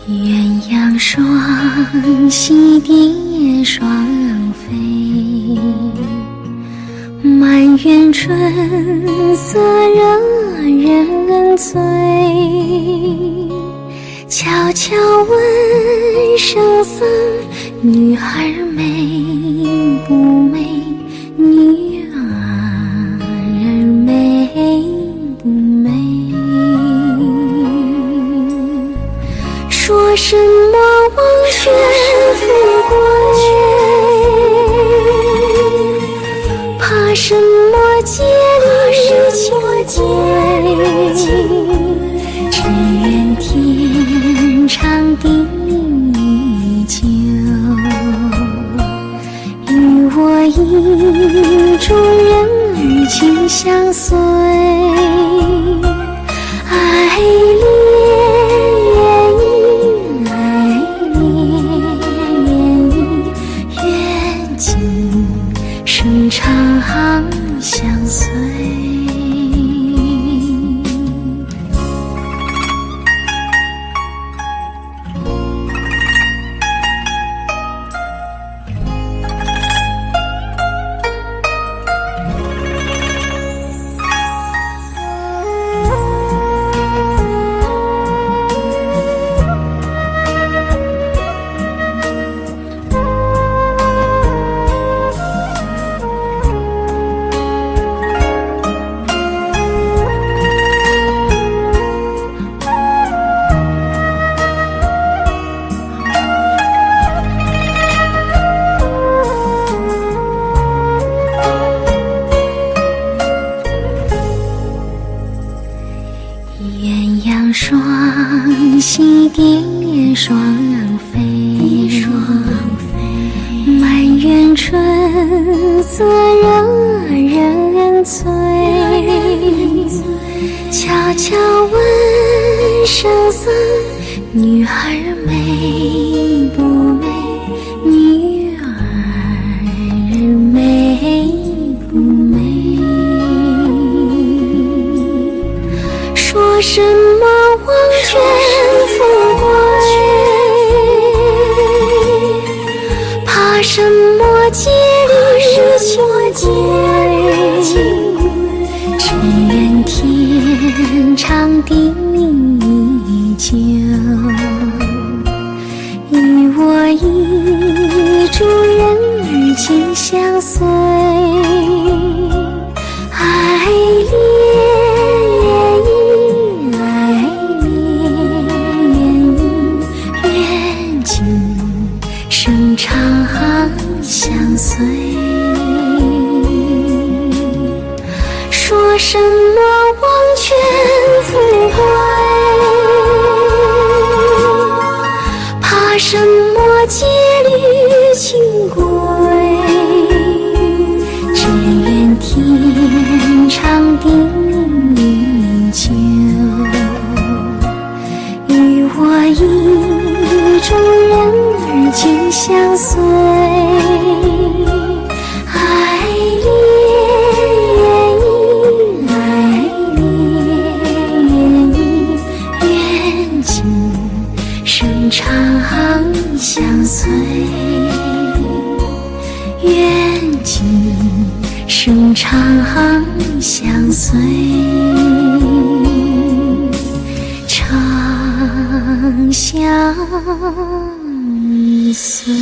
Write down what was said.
鸳鸯双栖蝶双飞，满园春色惹人醉。悄悄问圣僧，女儿美不美？女儿美不美？说什么忘却富贵，怕什么戒律清规？只愿天长地久，与我意中人情相随。爱声长相随。鸳鸯双栖蝶双飞，满园春色惹人醉。悄悄问圣僧，女儿美不美？女儿美不美？说什么忘却富贵，怕什么戒律清规？只愿天长地久，与我意中人情相随。爱声长相随。说什么忘却富贵，怕什么戒律清规？只愿天长地久，与我意中人情相随。爱愿今生长相随，愿今生长相随，长相随。